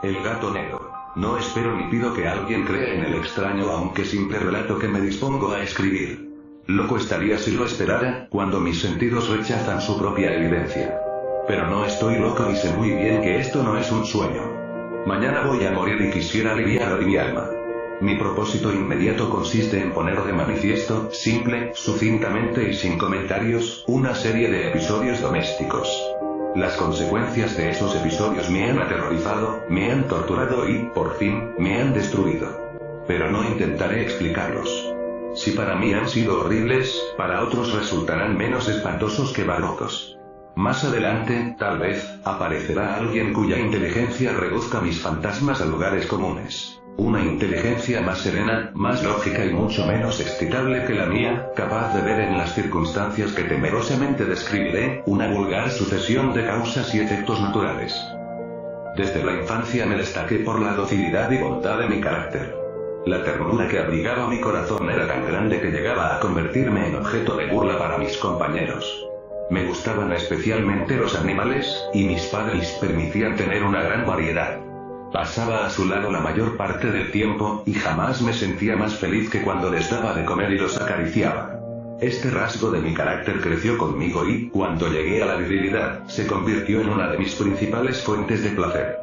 El gato negro. No espero ni pido que alguien crea en el extraño aunque simple relato que me dispongo a escribir. Loco estaría si lo esperara, cuando mis sentidos rechazan su propia evidencia. Pero no estoy loco y sé muy bien que esto no es un sueño. Mañana voy a morir y quisiera aliviar hoy mi alma. Mi propósito inmediato consiste en poner de manifiesto, simple, sucintamente y sin comentarios, una serie de episodios domésticos. Las consecuencias de esos episodios me han aterrorizado, me han torturado y, por fin, me han destruido. Pero no intentaré explicarlos. Si para mí han sido horribles, para otros resultarán menos espantosos que barrocos. Más adelante, tal vez, aparecerá alguien cuya inteligencia reduzca mis fantasmas a lugares comunes. Una inteligencia más serena, más lógica y mucho menos excitable que la mía, capaz de ver en las circunstancias que temerosamente describiré, una vulgar sucesión de causas y efectos naturales. Desde la infancia me destaqué por la docilidad y bondad de mi carácter. La ternura que abrigaba mi corazón era tan grande que llegaba a convertirme en objeto de burla para mis compañeros. Me gustaban especialmente los animales, y mis padres permitían tener una gran variedad. Pasaba a su lado la mayor parte del tiempo, y jamás me sentía más feliz que cuando les daba de comer y los acariciaba. Este rasgo de mi carácter creció conmigo y, cuando llegué a la virilidad, se convirtió en una de mis principales fuentes de placer.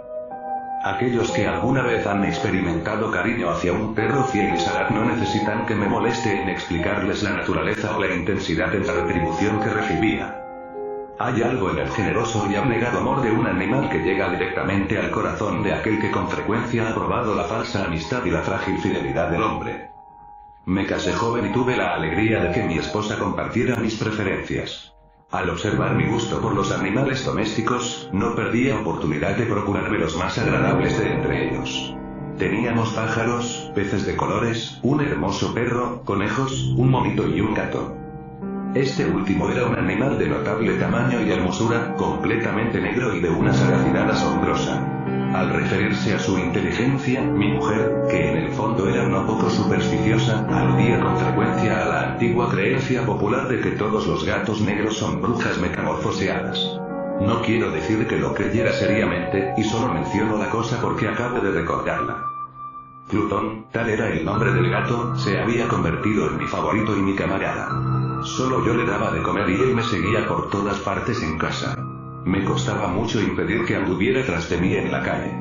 Aquellos que alguna vez han experimentado cariño hacia un perro fiel y sagaz no necesitan que me moleste en explicarles la naturaleza o la intensidad de la retribución que recibía. Hay algo en el generoso y abnegado amor de un animal que llega directamente al corazón de aquel que con frecuencia ha probado la falsa amistad y la frágil fidelidad del hombre. Me casé joven y tuve la alegría de que mi esposa compartiera mis preferencias. Al observar mi gusto por los animales domésticos, no perdía oportunidad de procurarme los más agradables de entre ellos. Teníamos pájaros, peces de colores, un hermoso perro, conejos, un monito y un gato. Este último era un animal de notable tamaño y hermosura, completamente negro y de una sagacidad asombrosa. Al referirse a su inteligencia, mi mujer, que en el fondo era no poco supersticiosa, aludía con frecuencia a la antigua creencia popular de que todos los gatos negros son brujas metamorfoseadas. No quiero decir que lo creyera seriamente, y solo menciono la cosa porque acabo de recordarla. Plutón, tal era el nombre del gato, se había convertido en mi favorito y mi camarada. Solo yo le daba de comer y él me seguía por todas partes en casa. Me costaba mucho impedir que anduviera tras de mí en la calle.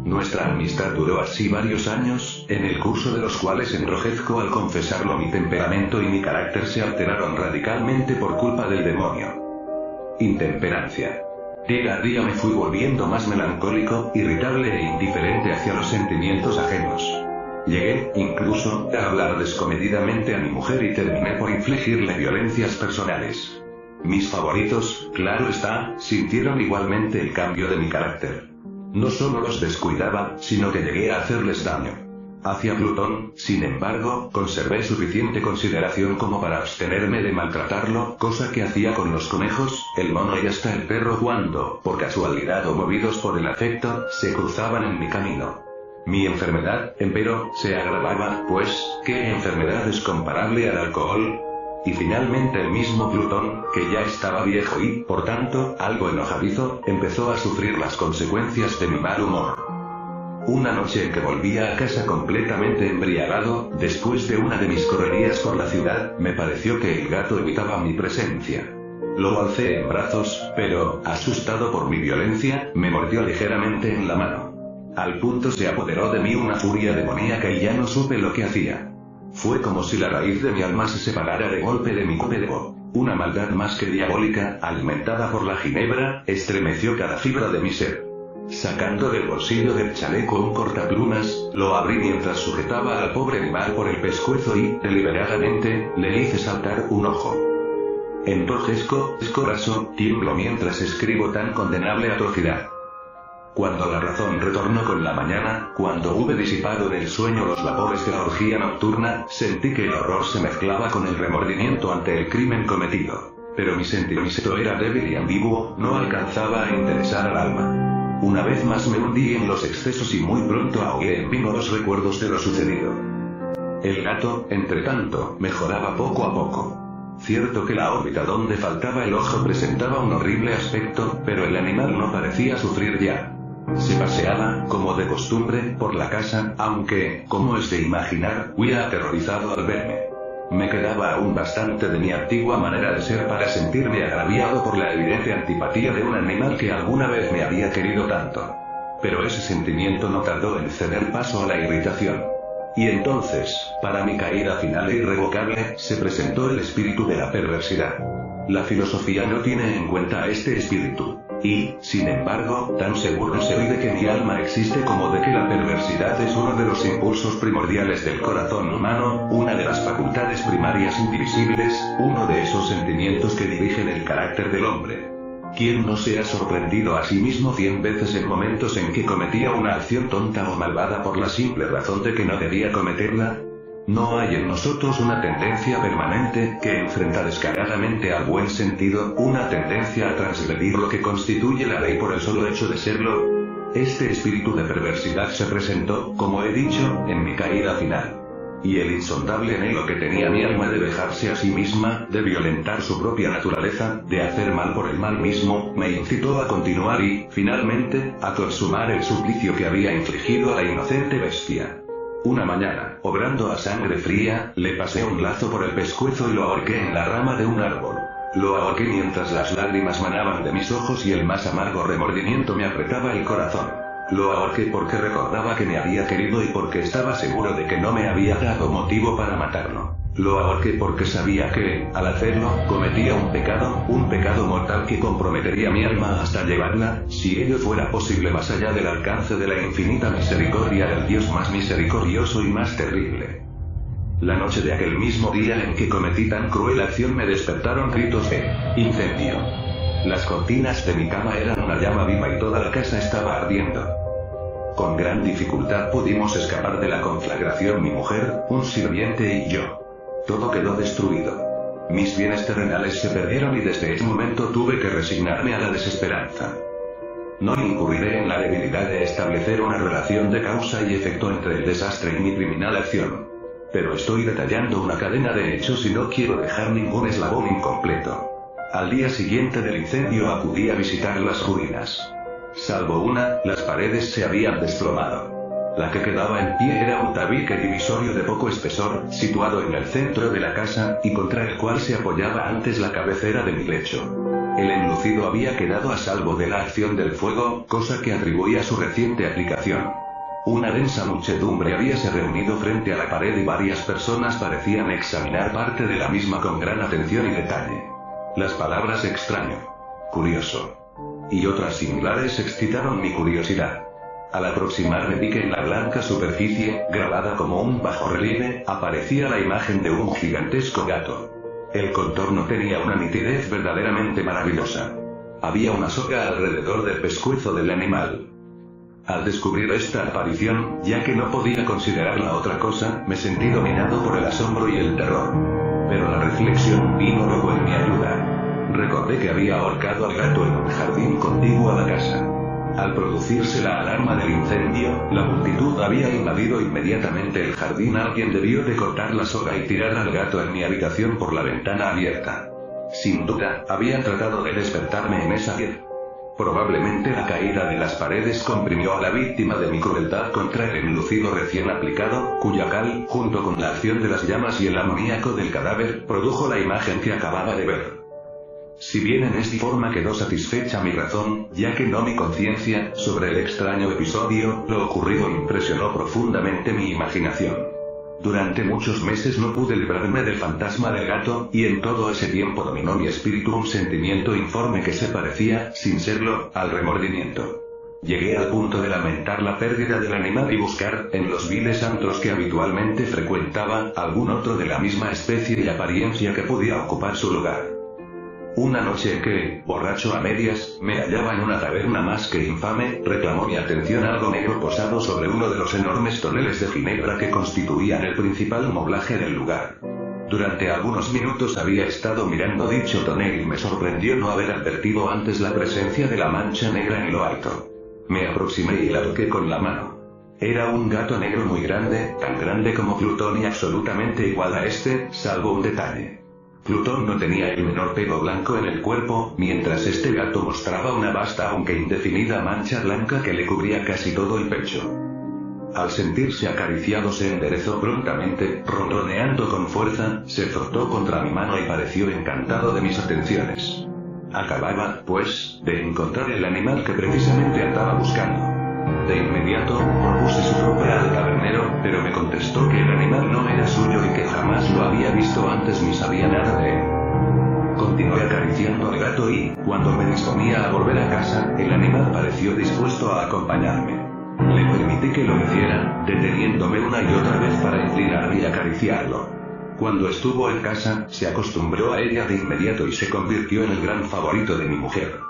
Nuestra amistad duró así varios años, en el curso de los cuales enrojezco al confesarlo mi temperamento y mi carácter se alteraron radicalmente por culpa del demonio. Intemperancia. Día a día me fui volviendo más melancólico, irritable e indiferente hacia los sentimientos ajenos. Llegué, incluso, a hablar descomedidamente a mi mujer y terminé por infligirle violencias personales. Mis favoritos, claro está, sintieron igualmente el cambio de mi carácter. No solo los descuidaba, sino que llegué a hacerles daño. Hacia Plutón, sin embargo, conservé suficiente consideración como para abstenerme de maltratarlo, cosa que hacía con los conejos, el mono y hasta el perro cuando, por casualidad o movidos por el afecto, se cruzaban en mi camino. Mi enfermedad, empero, se agravaba, pues, ¿qué enfermedad es comparable al alcohol? Y finalmente el mismo Plutón, que ya estaba viejo y, por tanto, algo enojadizo, empezó a sufrir las consecuencias de mi mal humor. Una noche en que volvía a casa completamente embriagado, después de una de mis correrías por la ciudad, me pareció que el gato evitaba mi presencia. Lo alcé en brazos, pero, asustado por mi violencia, me mordió ligeramente en la mano. Al punto se apoderó de mí una furia demoníaca y ya no supe lo que hacía. Fue como si la raíz de mi alma se separara de golpe de mi cuerpo. Una maldad más que diabólica, alimentada por la ginebra, estremeció cada fibra de mi ser. Sacando del bolsillo del chaleco un cortaplumas, lo abrí mientras sujetaba al pobre animal por el pescuezo y, deliberadamente, le hice saltar un ojo. Enrojezco, escorazo, tiemblo mientras escribo tan condenable atrocidad. Cuando la razón retornó con la mañana, cuando hube disipado en el sueño los vapores de la orgía nocturna, sentí que el horror se mezclaba con el remordimiento ante el crimen cometido. Pero mi sentimiento era débil y ambiguo, no alcanzaba a interesar al alma. Una vez más me hundí en los excesos y muy pronto ahogué en vino los recuerdos de lo sucedido. El gato, entretanto, mejoraba poco a poco. Cierto que la órbita donde faltaba el ojo presentaba un horrible aspecto, pero el animal no parecía sufrir ya. Se paseaba, como de costumbre, por la casa, aunque, como es de imaginar, huía aterrorizado al verme. Me quedaba aún bastante de mi antigua manera de ser para sentirme agraviado por la evidente antipatía de un animal que alguna vez me había querido tanto. Pero ese sentimiento no tardó en ceder paso a la irritación. Y entonces, para mi caída final e irrevocable, se presentó el espíritu de la perversidad. La filosofía no tiene en cuenta a este espíritu. Y, sin embargo, tan seguro soy de que mi alma existe como de que la perversidad es uno de los impulsos primordiales del corazón humano, una de las facultades primarias indivisibles, uno de esos sentimientos que dirigen el carácter del hombre. ¿Quién no se ha sorprendido a sí mismo 100 veces en momentos en que cometía una acción tonta o malvada por la simple razón de que no debía cometerla? ¿No hay en nosotros una tendencia permanente, que enfrenta descaradamente al buen sentido, una tendencia a transgredir lo que constituye la ley por el solo hecho de serlo? Este espíritu de perversidad se presentó, como he dicho, en mi caída final. Y el insondable anhelo que tenía mi alma de dejarse a sí misma, de violentar su propia naturaleza, de hacer mal por el mal mismo, me incitó a continuar y, finalmente, a consumar el suplicio que había infligido a la inocente bestia. Una mañana, obrando a sangre fría, le pasé un lazo por el pescuezo y lo ahorqué en la rama de un árbol. Lo ahorqué mientras las lágrimas manaban de mis ojos y el más amargo remordimiento me apretaba el corazón. Lo ahorqué porque recordaba que me había querido y porque estaba seguro de que no me había dado motivo para matarlo. Lo ahorqué porque sabía que, al hacerlo, cometía un pecado mortal que comprometería mi alma hasta llevarla, si ello fuera posible, más allá del alcance de la infinita misericordia del Dios más misericordioso y más terrible. La noche de aquel mismo día en que cometí tan cruel acción me despertaron gritos de incendio. Las cortinas de mi cama eran una llama viva y toda la casa estaba ardiendo. Con gran dificultad pudimos escapar de la conflagración mi mujer, un sirviente y yo. Todo quedó destruido. Mis bienes terrenales se perdieron y desde ese momento tuve que resignarme a la desesperanza. No incurriré en la debilidad de establecer una relación de causa y efecto entre el desastre y mi criminal acción. Pero estoy detallando una cadena de hechos y no quiero dejar ningún eslabón incompleto. Al día siguiente del incendio acudí a visitar las ruinas. Salvo una, las paredes se habían desplomado. La que quedaba en pie era un tabique divisorio de poco espesor, situado en el centro de la casa, y contra el cual se apoyaba antes la cabecera de mi lecho. El enlucido había quedado a salvo de la acción del fuego, cosa que atribuía a su reciente aplicación. Una densa muchedumbre habíase reunido frente a la pared y varias personas parecían examinar parte de la misma con gran atención y detalle. Las palabras extraño, curioso y otras similares excitaron mi curiosidad. Al aproximarme vi que en la blanca superficie, grabada como un bajorrelieve, aparecía la imagen de un gigantesco gato. El contorno tenía una nitidez verdaderamente maravillosa. Había una soga alrededor del pescuezo del animal. Al descubrir esta aparición, ya que no podía considerarla otra cosa, me sentí dominado por el asombro y el terror. Pero la reflexión vino luego en mi ayuda. Recordé que había ahorcado al gato en un jardín contiguo a la casa. Al producirse la alarma del incendio, la multitud había invadido inmediatamente el jardín. Alguien debió de cortar la soga y tirar al gato en mi habitación por la ventana abierta. Sin duda, habían tratado de despertarme en esa piel. Probablemente la caída de las paredes comprimió a la víctima de mi crueldad contra el enlucido recién aplicado, cuya cal, junto con la acción de las llamas y el amoníaco del cadáver, produjo la imagen que acababa de ver. Si bien en esta forma quedó satisfecha mi razón, ya que no mi conciencia, sobre el extraño episodio, lo ocurrido impresionó profundamente mi imaginación. Durante muchos meses no pude librarme del fantasma del gato, y en todo ese tiempo dominó mi espíritu un sentimiento informe que se parecía, sin serlo, al remordimiento. Llegué al punto de lamentar la pérdida del animal y buscar, en los viles antros que habitualmente frecuentaba, algún otro de la misma especie y apariencia que podía ocupar su lugar. Una noche en que, borracho a medias, me hallaba en una taberna más que infame, reclamó mi atención algo negro posado sobre uno de los enormes toneles de ginebra que constituían el principal moblaje del lugar. Durante algunos minutos había estado mirando dicho tonel y me sorprendió no haber advertido antes la presencia de la mancha negra en lo alto. Me aproximé y la toqué con la mano. Era un gato negro muy grande, tan grande como Plutón y absolutamente igual a este, salvo un detalle. Plutón no tenía el menor pelo blanco en el cuerpo, mientras este gato mostraba una vasta aunque indefinida mancha blanca que le cubría casi todo el pecho. Al sentirse acariciado se enderezó prontamente, ronroneando con fuerza, se frotó contra mi mano y pareció encantado de mis atenciones. Acababa, pues, de encontrar el animal que precisamente andaba buscando. De inmediato, propuse su nombre al tabernero, pero me contestó que el animal no era suyo y que jamás lo había visto antes ni sabía nada de él. Continué acariciando al gato y, cuando me disponía a volver a casa, el animal pareció dispuesto a acompañarme. Le permití que lo hiciera, deteniéndome una y otra vez para inclinarme y acariciarlo. Cuando estuvo en casa, se acostumbró a ella de inmediato y se convirtió en el gran favorito de mi mujer.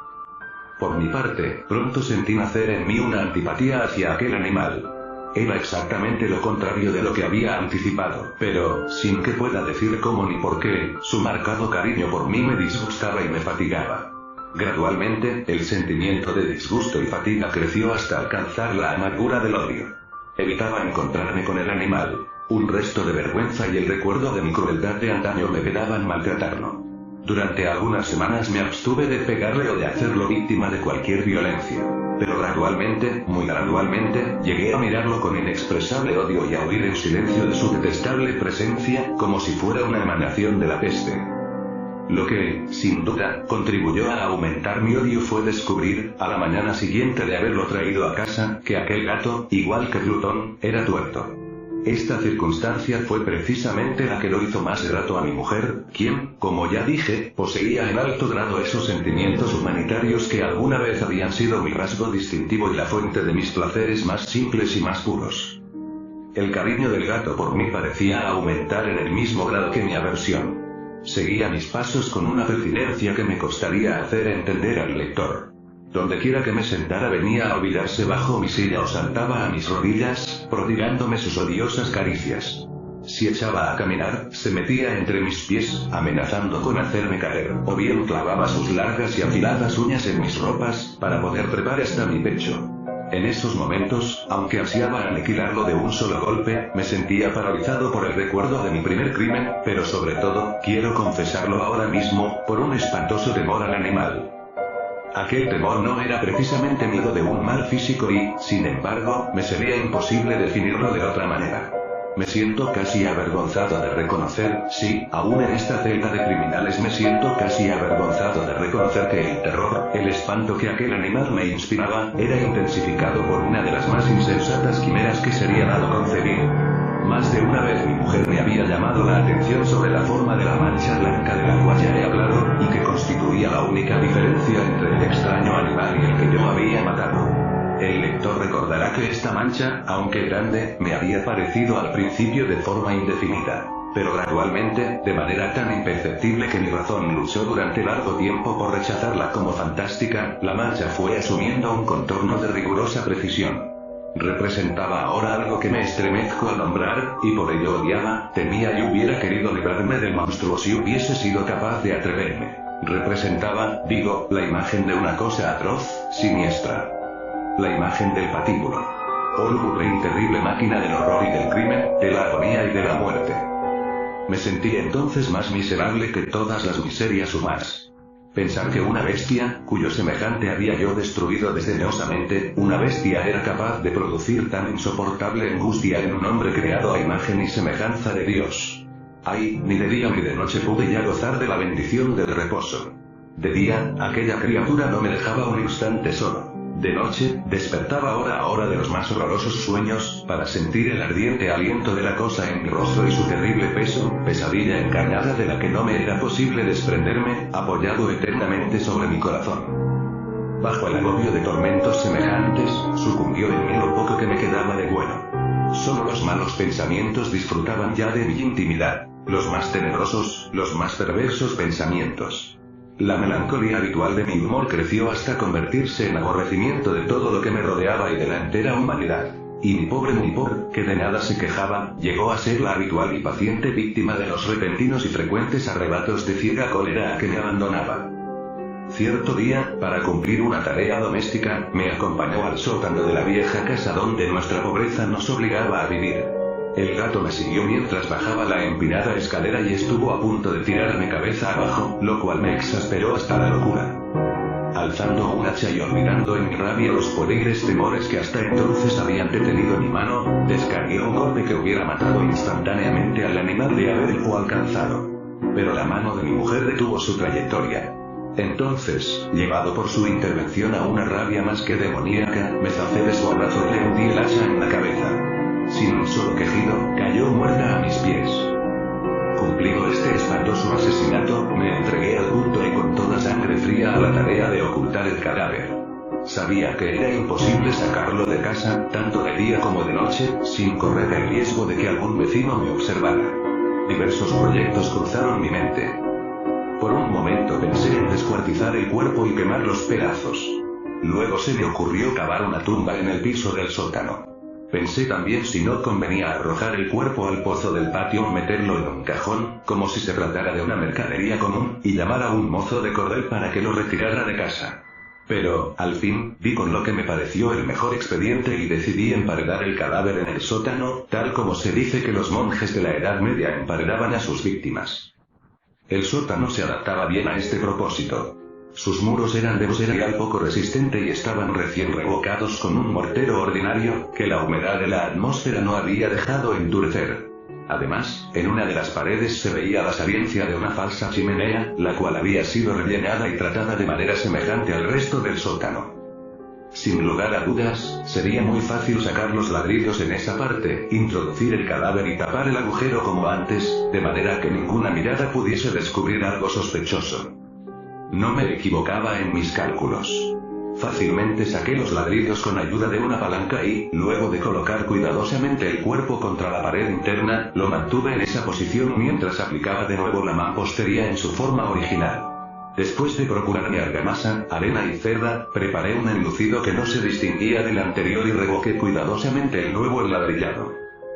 Por mi parte, pronto sentí nacer en mí una antipatía hacia aquel animal. Era exactamente lo contrario de lo que había anticipado, pero, sin que pueda decir cómo ni por qué, su marcado cariño por mí me disgustaba y me fatigaba. Gradualmente, el sentimiento de disgusto y fatiga creció hasta alcanzar la amargura del odio. Evitaba encontrarme con el animal. Un resto de vergüenza y el recuerdo de mi crueldad de antaño me vedaban maltratarlo. Durante algunas semanas me abstuve de pegarle o de hacerlo víctima de cualquier violencia. Pero gradualmente, muy gradualmente, llegué a mirarlo con inexpresable odio y a huir en silencio de su detestable presencia, como si fuera una emanación de la peste. Lo que, sin duda, contribuyó a aumentar mi odio fue descubrir, a la mañana siguiente de haberlo traído a casa, que aquel gato, igual que Plutón, era tuerto. Esta circunstancia fue precisamente la que lo hizo más grato a mi mujer, quien, como ya dije, poseía en alto grado esos sentimientos humanitarios que alguna vez habían sido mi rasgo distintivo y la fuente de mis placeres más simples y más puros. El cariño del gato por mí parecía aumentar en el mismo grado que mi aversión. Seguía mis pasos con una pertinencia que me costaría hacer entender al lector. Dondequiera que me sentara venía a olvidarse bajo mi silla o saltaba a mis rodillas, prodigándome sus odiosas caricias. Si echaba a caminar, se metía entre mis pies, amenazando con hacerme caer, o bien clavaba sus largas y afiladas uñas en mis ropas, para poder trepar hasta mi pecho. En esos momentos, aunque ansiaba aniquilarlo de un solo golpe, me sentía paralizado por el recuerdo de mi primer crimen, pero sobre todo, quiero confesarlo ahora mismo, por un espantoso temor al animal. Aquel temor no era precisamente mío de un mal físico y, sin embargo, me sería imposible definirlo de otra manera. Me siento casi avergonzado de reconocer, sí, aún en esta celda de criminales me siento casi avergonzado de reconocer que el terror, el espanto que aquel animal me inspiraba, era intensificado por una de las más insensatas quimeras que sería dado concebir. Más de una vez mi mujer me había llamado la atención sobre la forma de la mancha blanca de la cual ya he hablado, y que constituía la única diferencia entre el extraño animal y el que yo había matado. El lector recordará que esta mancha, aunque grande, me había parecido al principio de forma indefinida. Pero gradualmente, de manera tan imperceptible que mi razón luchó durante largo tiempo por rechazarla como fantástica, la mancha fue asumiendo un contorno de rigurosa precisión. Representaba ahora algo que me estremezco al nombrar, y por ello odiaba, temía y hubiera querido librarme del monstruo si hubiese sido capaz de atreverme. Representaba, digo, la imagen de una cosa atroz, siniestra. La imagen del patíbulo. Oh lúgubre y terrible máquina del horror y del crimen, de la agonía y de la muerte. Me sentí entonces más miserable que todas las miserias humanas. Pensar que una bestia, cuyo semejante había yo destruido desdeñosamente, una bestia era capaz de producir tan insoportable angustia en un hombre creado a imagen y semejanza de Dios. Ay, ni de día ni de noche pude ya gozar de la bendición del reposo. De día, aquella criatura no me dejaba un instante solo. De noche, despertaba hora a hora de los más horrorosos sueños, para sentir el ardiente aliento de la cosa en mi rostro y su terrible peso, pesadilla encarnada de la que no me era posible desprenderme, apoyado eternamente sobre mi corazón. Bajo el agobio de tormentos semejantes, sucumbió en mí lo poco que me quedaba de bueno. Solo los malos pensamientos disfrutaban ya de mi intimidad, los más tenebrosos, los más perversos pensamientos. La melancolía habitual de mi humor creció hasta convertirse en aborrecimiento de todo lo que me rodeaba y de la entera humanidad. Y mi pobre Nipor, que de nada se quejaba, llegó a ser la habitual y paciente víctima de los repentinos y frecuentes arrebatos de ciega cólera a que me abandonaba. Cierto día, para cumplir una tarea doméstica, me acompañó al sótano de la vieja casa donde nuestra pobreza nos obligaba a vivir. El gato me siguió mientras bajaba la empinada escalera y estuvo a punto de tirarme cabeza abajo, lo cual me exasperó hasta la locura. Alzando un hacha y olvidando en mi rabia los pueriles temores que hasta entonces habían detenido mi mano, descargué un golpe que hubiera matado instantáneamente al animal de haberlo alcanzado. Pero la mano de mi mujer detuvo su trayectoria. Entonces, llevado por su intervención a una rabia más que demoníaca, me zafé de su abrazo y le hundí el hacha en la cabeza. Sin un solo quejido, cayó muerta a mis pies. Cumplido este espantoso asesinato, me entregué al punto y con toda sangre fría a la tarea de ocultar el cadáver. Sabía que era imposible sacarlo de casa, tanto de día como de noche, sin correr el riesgo de que algún vecino me observara. Diversos proyectos cruzaron mi mente. Por un momento pensé en descuartizar el cuerpo y quemar los pedazos. Luego se me ocurrió cavar una tumba en el piso del sótano. Pensé también si no convenía arrojar el cuerpo al pozo del patio o meterlo en un cajón, como si se tratara de una mercadería común, y llamar a un mozo de cordel para que lo retirara de casa. Pero, al fin, di con lo que me pareció el mejor expediente y decidí emparedar el cadáver en el sótano, tal como se dice que los monjes de la Edad Media emparedaban a sus víctimas. El sótano se adaptaba bien a este propósito. Sus muros eran de material poco resistente y estaban recién revocados con un mortero ordinario, que la humedad de la atmósfera no había dejado endurecer. Además, en una de las paredes se veía la saliencia de una falsa chimenea, la cual había sido rellenada y tratada de manera semejante al resto del sótano. Sin lugar a dudas, sería muy fácil sacar los ladrillos en esa parte, introducir el cadáver y tapar el agujero como antes, de manera que ninguna mirada pudiese descubrir algo sospechoso. No me equivocaba en mis cálculos. Fácilmente saqué los ladrillos con ayuda de una palanca y, luego de colocar cuidadosamente el cuerpo contra la pared interna, lo mantuve en esa posición mientras aplicaba de nuevo la mampostería en su forma original. Después de procurar mi argamasa, arena y cerda, preparé un enlucido que no se distinguía del anterior y revoqué cuidadosamente el nuevo enladrillado.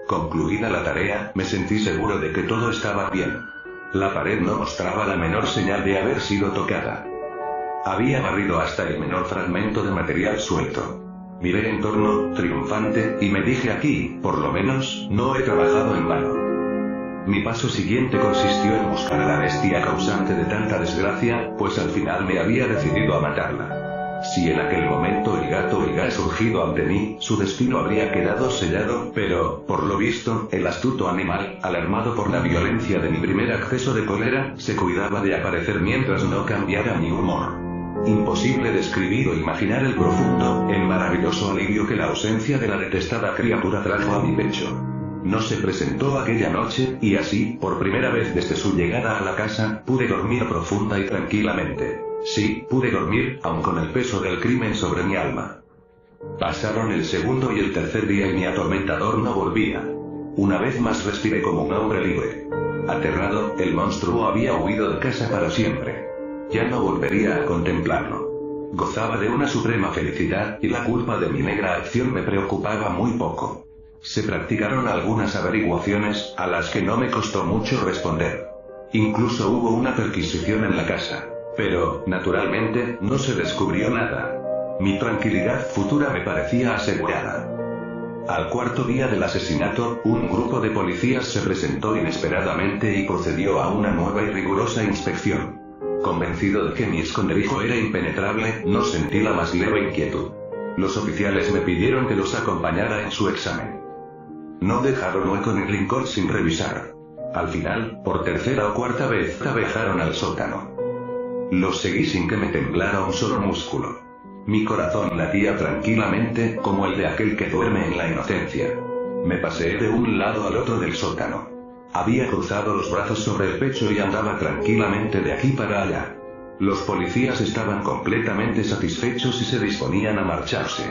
Concluida la tarea, me sentí seguro de que todo estaba bien. La pared no mostraba la menor señal de haber sido tocada. Había barrido hasta el menor fragmento de material suelto. Miré en torno, triunfante, y me dije aquí, por lo menos, no he trabajado en vano. Mi paso siguiente consistió en buscar a la bestia causante de tanta desgracia, pues al final me había decidido a matarla. Si en aquel momento el gato hubiera surgido ante mí, su destino habría quedado sellado, pero, por lo visto, el astuto animal, alarmado por la violencia de mi primer acceso de cólera, se cuidaba de aparecer mientras no cambiara mi humor. Imposible describir o imaginar el profundo, el maravilloso alivio que la ausencia de la detestada criatura trajo a mi pecho. No se presentó aquella noche, y así, por primera vez desde su llegada a la casa, pude dormir profunda y tranquilamente. Sí, pude dormir, aun con el peso del crimen sobre mi alma. Pasaron el segundo y el tercer día y mi atormentador no volvía. Una vez más respiré como un hombre libre. Aterrado, el monstruo había huido de casa para siempre. Ya no volvería a contemplarlo. Gozaba de una suprema felicidad, y la culpa de mi negra acción me preocupaba muy poco. Se practicaron algunas averiguaciones, a las que no me costó mucho responder. Incluso hubo una perquisición en la casa. Pero, naturalmente, no se descubrió nada. Mi tranquilidad futura me parecía asegurada. Al cuarto día del asesinato, un grupo de policías se presentó inesperadamente y procedió a una nueva y rigurosa inspección. Convencido de que mi esconderijo era impenetrable, no sentí la más leve inquietud. Los oficiales me pidieron que los acompañara en su examen. No dejaron hueco ni rincón sin revisar. Al final, por tercera o cuarta vez, abejaron al sótano. Los seguí sin que me temblara un solo músculo. Mi corazón latía tranquilamente, como el de aquel que duerme en la inocencia. Me paseé de un lado al otro del sótano. Había cruzado los brazos sobre el pecho y andaba tranquilamente de aquí para allá. Los policías estaban completamente satisfechos y se disponían a marcharse.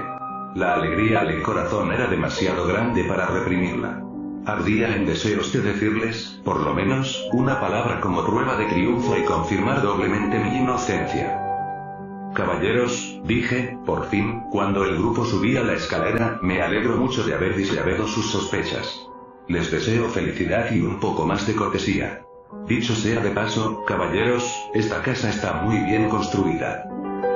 La alegría al corazón era demasiado grande para reprimirla. Ardía en deseos de decirles, por lo menos, una palabra como prueba de triunfo y confirmar doblemente mi inocencia. Caballeros, dije, por fin, cuando el grupo subía la escalera, me alegro mucho de haber disipado sus sospechas. Les deseo felicidad y un poco más de cortesía. Dicho sea de paso, caballeros, esta casa está muy bien construida.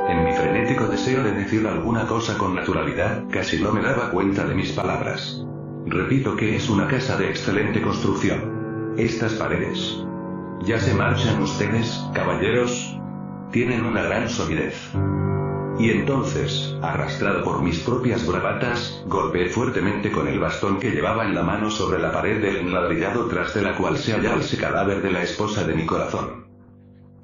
En mi frenético deseo de decir alguna cosa con naturalidad, casi no me daba cuenta de mis palabras. Repito que es una casa de excelente construcción. Estas paredes. ¿Ya se marchan ustedes, caballeros? Tienen una gran solidez. Y entonces, arrastrado por mis propias bravatas, golpeé fuertemente con el bastón que llevaba en la mano sobre la pared del enladrillado tras de la cual se hallaba el cadáver de la esposa de mi corazón.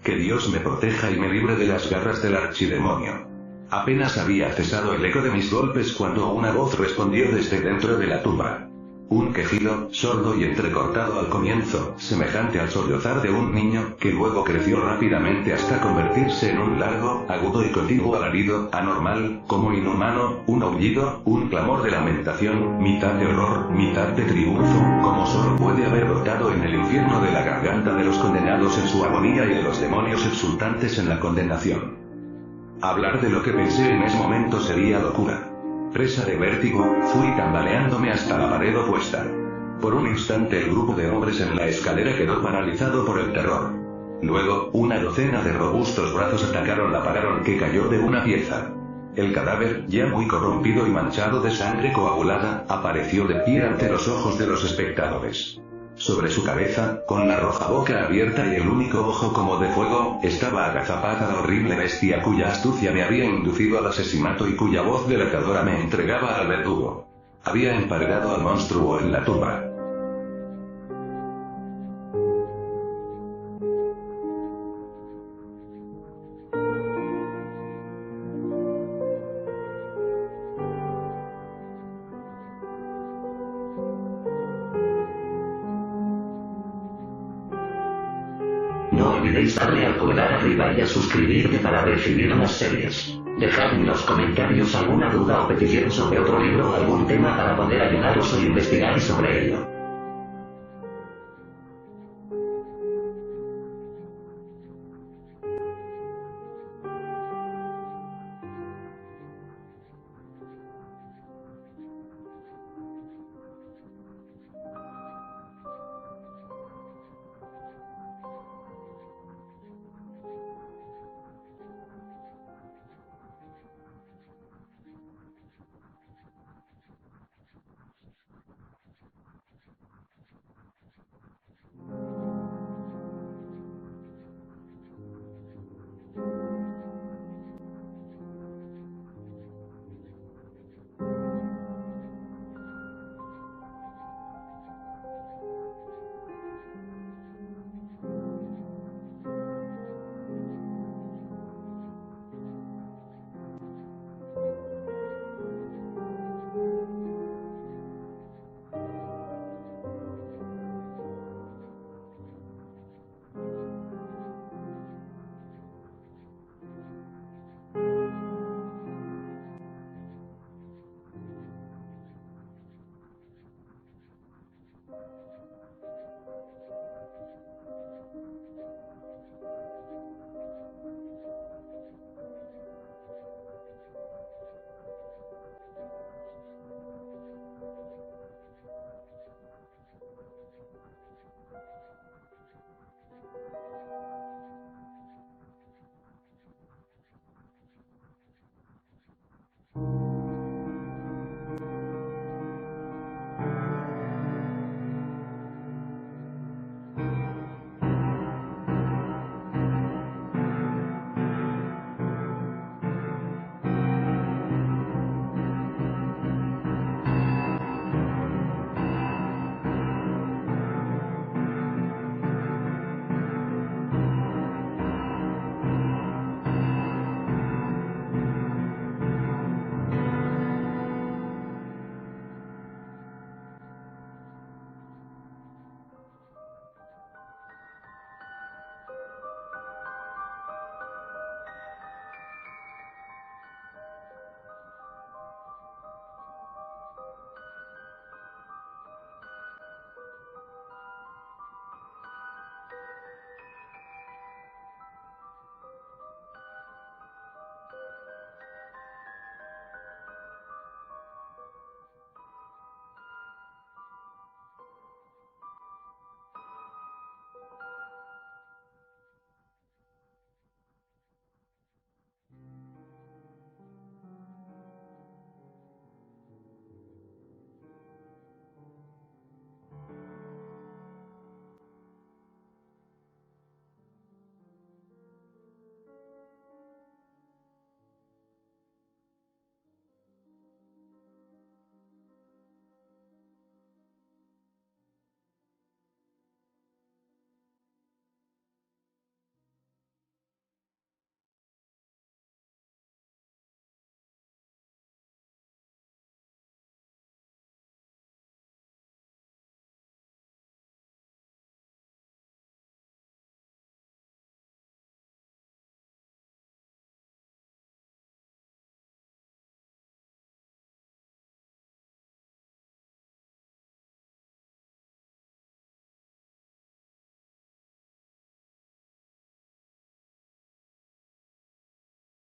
Que Dios me proteja y me libre de las garras del archidemonio. Apenas había cesado el eco de mis golpes cuando una voz respondió desde dentro de la tumba. Un quejido, sordo y entrecortado al comienzo, semejante al sollozar de un niño, que luego creció rápidamente hasta convertirse en un largo, agudo y continuo alarido, anormal, como inhumano, un aullido, un clamor de lamentación, mitad de horror, mitad de triunfo, como solo puede haber brotado en el infierno de la garganta de los condenados en su agonía y de los demonios exultantes en la condenación. Hablar de lo que pensé en ese momento sería locura. Presa de vértigo, fui tambaleándome hasta la pared opuesta. Por un instante el grupo de hombres en la escalera quedó paralizado por el terror. Luego, una docena de robustos brazos atacaron la pared que cayó de una pieza. El cadáver, ya muy corrompido y manchado de sangre coagulada, apareció de pie ante los ojos de los espectadores. Sobre su cabeza, con la roja boca abierta y el único ojo como de fuego, estaba agazapada la horrible bestia cuya astucia me había inducido al asesinato y cuya voz delatadora me entregaba al verdugo. Había emparedado al monstruo en la tumba. No olvidéis darle al pulgar arriba y a suscribirte para recibir más series. Dejad en los comentarios alguna duda o petición sobre otro libro o algún tema para poder ayudaros o investigar sobre ello.